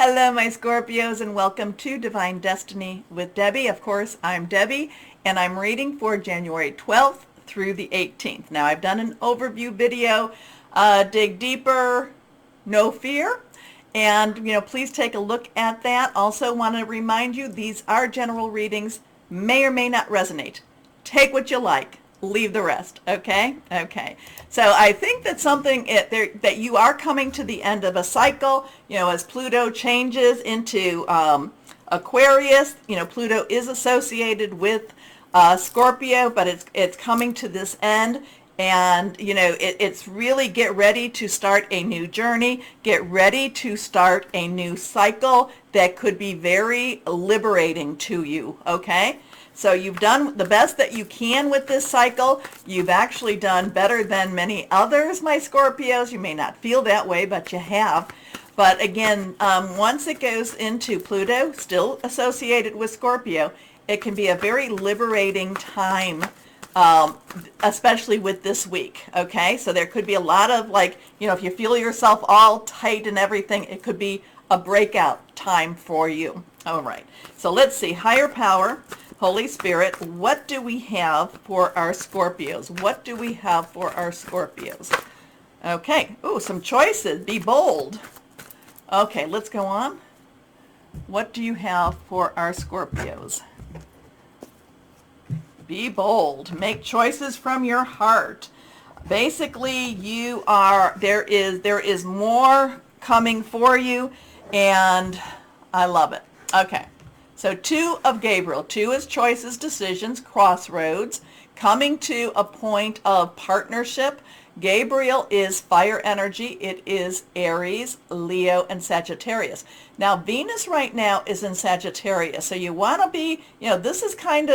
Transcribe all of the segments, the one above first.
Hello, my Scorpios, and welcome to Divine Destiny with Debbie. Of course, I'm Debbie, and I'm reading for January 12th through the 18th. Now, I've done an overview video, dig deeper, no fear, and, please take a look at that. Also want to remind you, these are general readings, may or may not resonate. Take what you like. Leave the rest. Okay. So I think that that you are coming to the end of a cycle, as Pluto changes into Aquarius. Pluto is associated with Scorpio, but it's coming to this end. And, it's really get ready to start a new journey, get ready to start a new cycle that could be very liberating to you, okay? So you've done the best that you can with this cycle. You've actually done better than many others, my Scorpios. You may not feel that way, but you have. But again, once it goes into Pluto, still associated with Scorpio, it can be a very liberating time, especially with this week, okay? So there could be a lot of if you feel yourself all tight and everything, it could be a breakout time for you. All right, so let's see. Higher power, Holy Spirit, what do we have for our Scorpios? What do we have for our Scorpios? Okay, some choices. Be bold. Okay, let's go on. What do you have for our Scorpios? Be bold. Make choices from your heart. Basically, there is more coming for you, and I love it. Okay, so 2 of Gabriel. 2 is choices, decisions, crossroads, coming to a point of partnership. Gabriel is fire energy. It is Aries, Leo, and Sagittarius. Now, Venus right now is in Sagittarius. So you want to be, Venus is kind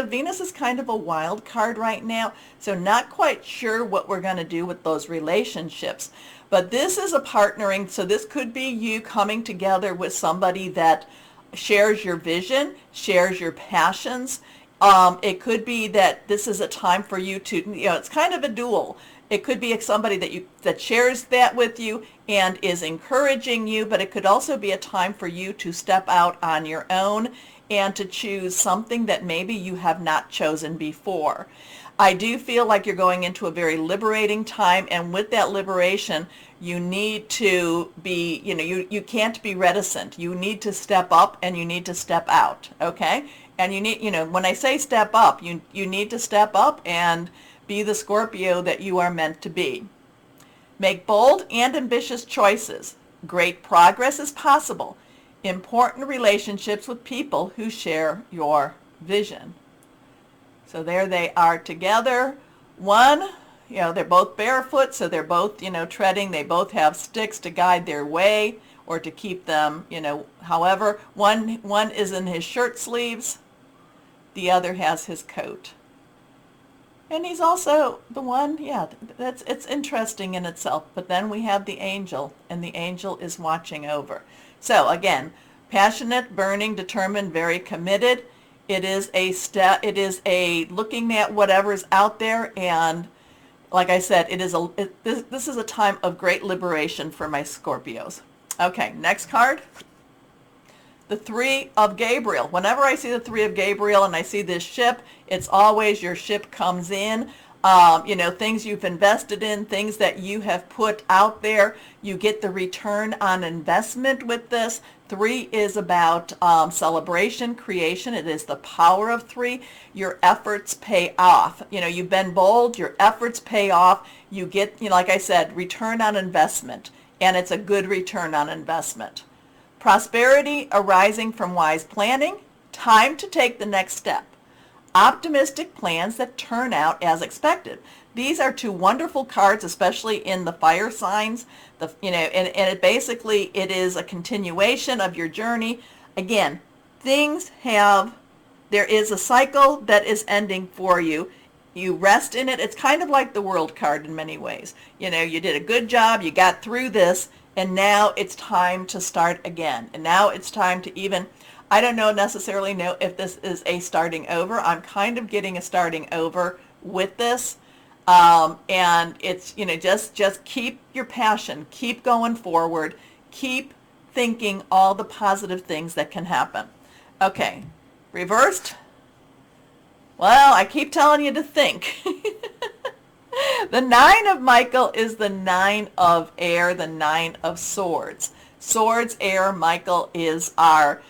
of a wild card right now. So not quite sure what we're going to do with those relationships. But this is a partnering. So this could be you coming together with somebody that shares your vision, shares your passions. It could be that this is a time for you to, it's kind of a duel. It could be somebody that shares that with you and is encouraging you, but it could also be a time for you to step out on your own and to choose something that maybe you have not chosen before. I do feel like you're going into a very liberating time, and with that liberation, you need to be, you can't be reticent. You need to step up and you need to step out, okay? And you need, when I say step up, you need to step up and be the Scorpio that you are meant to be. Make bold and ambitious choices. Great progress is possible. Important relationships with people who share your vision. So there they are together. One, they're both barefoot, so they're both, treading. They both have sticks to guide their way or to keep them, however. One is in his shirt sleeves. The other has his coat. And he's also the one, it's interesting in itself. But then we have the angel, and the angel is watching over. So again, passionate, burning, determined, very committed. It is a looking at whatever's out there, and like I said, this is a time of great liberation for my Scorpios. Okay, next card. The 3 of Gabriel. Whenever I see the 3 of Gabriel and I see this ship, it's always your ship comes in. Things you've invested in, things that you have put out there, you get the return on investment with this. 3 is about celebration, creation. It is the power of 3. Your efforts pay off. You've been bold, your efforts pay off. You get, like I said, return on investment, and it's a good return on investment. Prosperity arising from wise planning. Time to take the next step. Optimistic plans that turn out as expected. These are 2 wonderful cards, especially in the fire signs. And it basically, it is a continuation of your journey. Again, there is a cycle that is ending for you. You rest in it. It's kind of like the World card in many ways. You did a good job. You got through this, and now it's time to start again. And now it's time to I don't necessarily know if this is a starting over. I'm kind of getting a starting over with this. And it's, just keep your passion, keep going forward, keep thinking all the positive things that can happen. Okay, reversed. Well, I keep telling you to think. The 9 of Michael is the 9 of air, the 9 of swords. Swords, air, Michael is our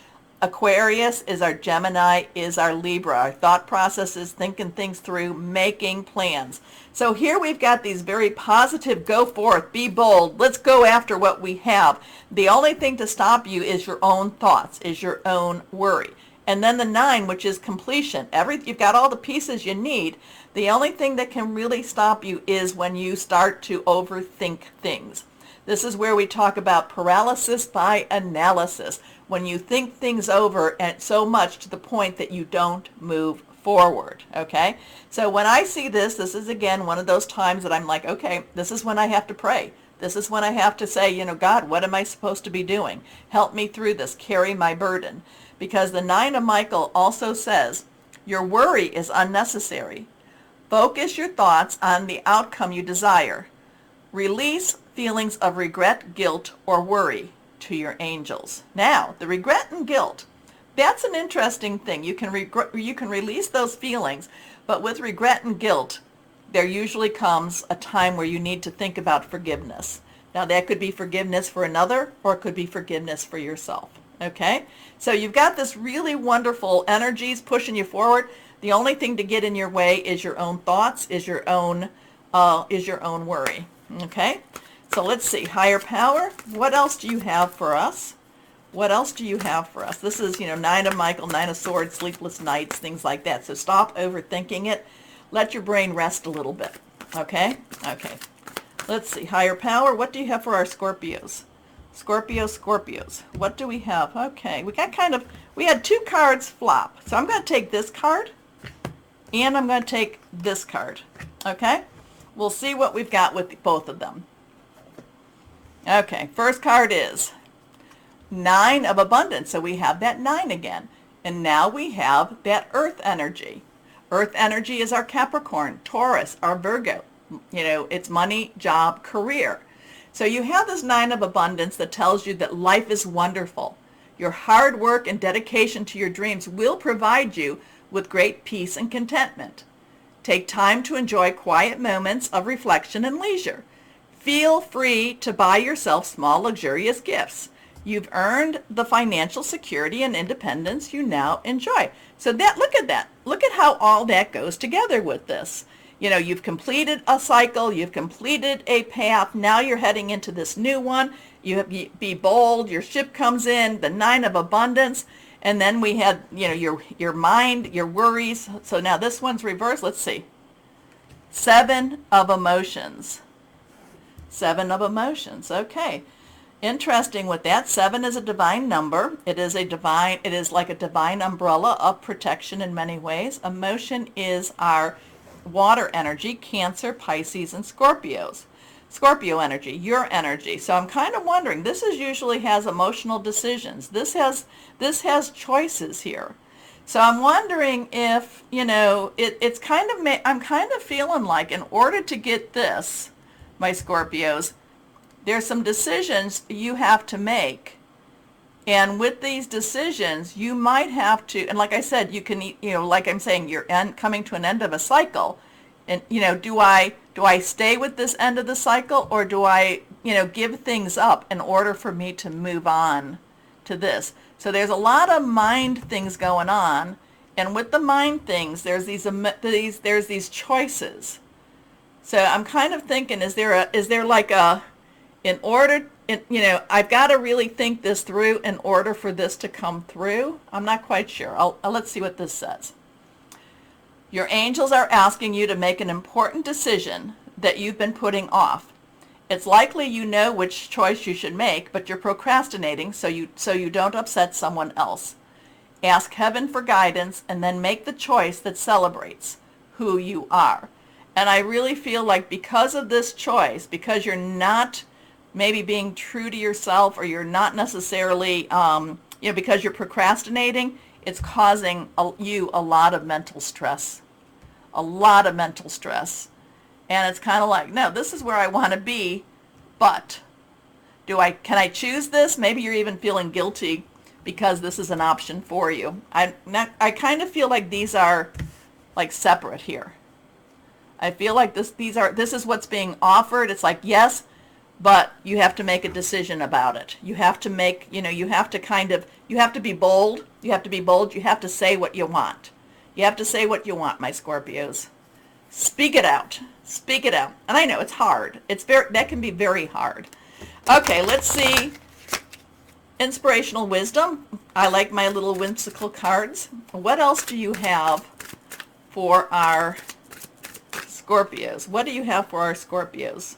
Aquarius, is our Gemini, is our Libra. Our thought process is thinking things through, making plans. So here we've got these very positive, go forth, be bold, let's go after what we have. The only thing to stop you is your own thoughts, is your own worry. And then the 9, which is completion. You've got all the pieces you need. The only thing that can really stop you is when you start to overthink things. This is where we talk about paralysis by analysis. When you think things over and so much to the point that you don't move forward, okay? So when I see this is again one of those times that I'm like, okay, this is when I have to pray. This is when I have to say, God, what am I supposed to be doing? Help me through this, carry my burden. Because the 9 of Michael also says, your worry is unnecessary. Focus your thoughts on the outcome you desire. Release feelings of regret, guilt, or worry to your angels. Now, the regret and guilt, that's an interesting thing. You can release those feelings, but with regret and guilt, there usually comes a time where you need to think about forgiveness. Now, that could be forgiveness for another, or it could be forgiveness for yourself. Okay? So you've got this really wonderful energies pushing you forward. The only thing to get in your way is your own thoughts, is your own worry. Okay? So let's see. Higher power. What else do you have for us? What else do you have for us? This is, 9 of Michael, 9 of Swords, sleepless nights, things like that. So stop overthinking it. Let your brain rest a little bit. Okay? Okay. Let's see. Higher power. What do you have for our Scorpios? Scorpios. What do we have? Okay. We had 2 cards flop. So I'm going to take this card and I'm going to take this card. Okay? We'll see what we've got with both of them. Okay. First card is 9 of abundance. So we have that 9 again. And now we have that earth energy. Earth energy is our Capricorn, Taurus, our Virgo. It's money, job, career. So you have this 9 of abundance that tells you that life is wonderful. Your hard work and dedication to your dreams will provide you with great peace and contentment. Take time to enjoy quiet moments of reflection and leisure. Feel free to buy yourself small, luxurious gifts. You've earned the financial security and independence you now enjoy. So look at that. Look at how all that goes together with this. You've completed a cycle, you've completed a path, now you're heading into this new one. Be bold, your ship comes in, the 9 of abundance, and then we had, your mind, your worries. So now this one's reversed. Let's see. 7 of emotions. 7 of emotions. Okay. Interesting with that. 7 is a divine number. It is like a divine umbrella of protection in many ways. Emotion is our water energy, Cancer, Pisces, and Scorpios. Scorpio energy, your energy. So I'm kind of wondering, this usually has emotional decisions. This has choices here. So I'm wondering if, I'm kind of feeling like in order to get this, my Scorpios, there's some decisions you have to make. And with these decisions, you might have to, and like I said, you can, like I'm saying, you're coming to an end of a cycle. And, do I stay with this end of the cycle, or do I, give things up in order for me to move on to this? So there's a lot of mind things going on. And with the mind things, there's these choices. So I'm kind of thinking, is there like a, I've got to really think this through in order for this to come through. I'm not quite sure. Let's see what this says. Your angels are asking you to make an important decision that you've been putting off. It's likely you know which choice you should make, but you're procrastinating so you don't upset someone else. Ask heaven for guidance and then make the choice that celebrates who you are. And I really feel like because of this choice, because you're not maybe being true to yourself, or you're not necessarily, because you're procrastinating, it's causing you a lot of mental stress. A lot of mental stress. And it's kind of like, no, this is where I want to be, but. Can I choose this? Maybe you're even feeling guilty because this is an option for you. I kind of feel like these are like separate here. I feel like this is what's being offered. It's like, yes, but you have to make a decision about it. You have to make, you have to be bold. You have to be bold. You have to say what you want. You have to say what you want, my Scorpios. Speak it out. Speak it out. And I know it's hard. That can be very hard. Okay, let's see. Inspirational wisdom. I like my little whimsical cards. What else do you have for our Scorpios? What do you have for our Scorpios?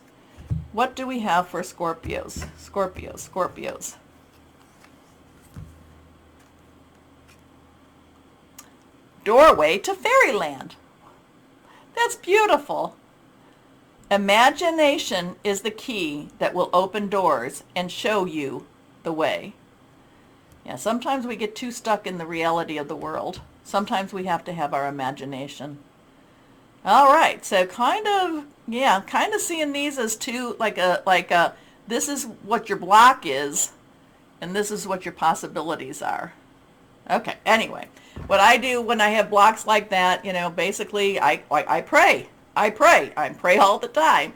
What do we have for Scorpios? Scorpios. Doorway to fairyland. That's beautiful. Imagination is the key that will open doors and show you the way. Yeah, sometimes we get too stuck in the reality of the world. Sometimes we have to have our imagination. All right, so kind of seeing these as two, this is what your block is, and this is what your possibilities are. Okay, anyway, what I do when I have blocks like that, basically I pray. I pray all the time.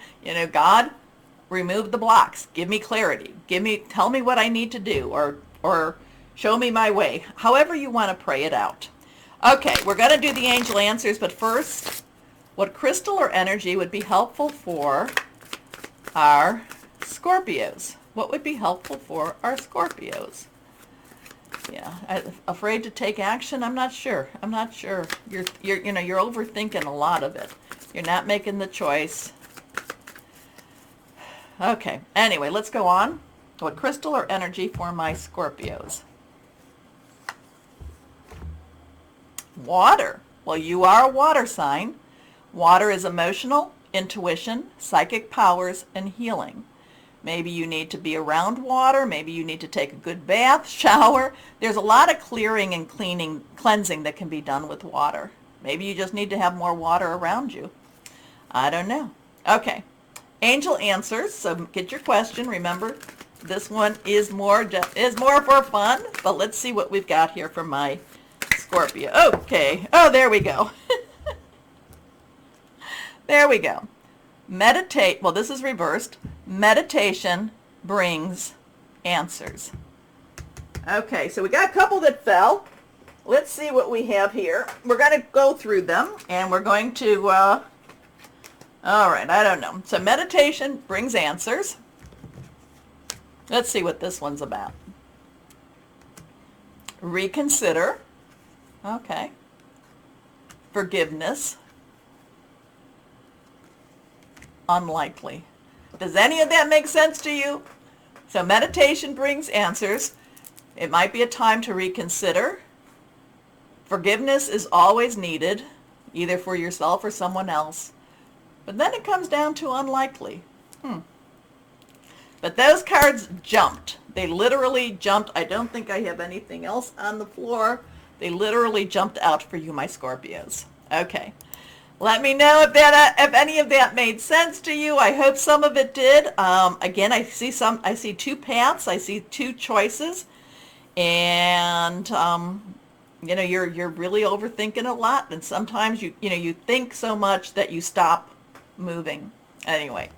God, remove the blocks. Give me clarity. Tell me what I need to do, or show me my way. However you want to pray it out. Okay, we're going to do the angel answers, but first, what crystal or energy would be helpful for our Scorpios? What would be helpful for our Scorpios? Yeah, afraid to take action? I'm not sure. You're overthinking a lot of it. You're not making the choice. Okay, anyway, let's go on. What crystal or energy for my Scorpios? Water. Well, you are a water sign. Water is emotional, intuition, psychic powers, and healing. Maybe you need to be around water. Maybe you need to take a good bath, shower. There's a lot of clearing and cleansing that can be done with water. Maybe you just need to have more water around you. I don't know. Okay. Angel answers. So get your question. Remember, this one is more for fun. But let's see what we've got here for my Scorpio. Okay. Oh, there we go. There we go. Meditate. Well, this is reversed. Meditation brings answers. Okay, so we got a couple that fell. Let's see what we have here. We're going to go through them, and we're going to, all right, I don't know. So meditation brings answers. Let's see what this one's about. Reconsider. Okay. Forgiveness. Unlikely. Does any of that make sense to you? So meditation brings answers. It might be a time to reconsider. Forgiveness is always needed, either for yourself or someone else. But then it comes down to unlikely. But those cards jumped. They literally jumped. I don't think I have anything else on the floor. They literally jumped out for you, my Scorpios. Okay. Let me know if any of that made sense to you. I hope some of it did. Again, I see two paths. I see two choices. And you're really overthinking a lot, and sometimes you think so much that you stop moving. Anyway,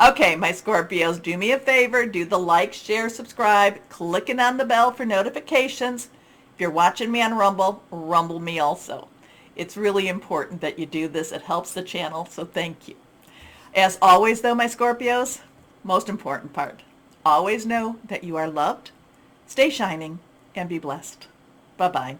okay, my Scorpios, do me a favor, do the like, share, subscribe, clicking on the bell for notifications. If you're watching me on Rumble, rumble me also. It's really important that you do this. It helps the channel, so thank you. As always, though, my Scorpios, most important part, always know that you are loved, stay shining, and be blessed. Bye-bye.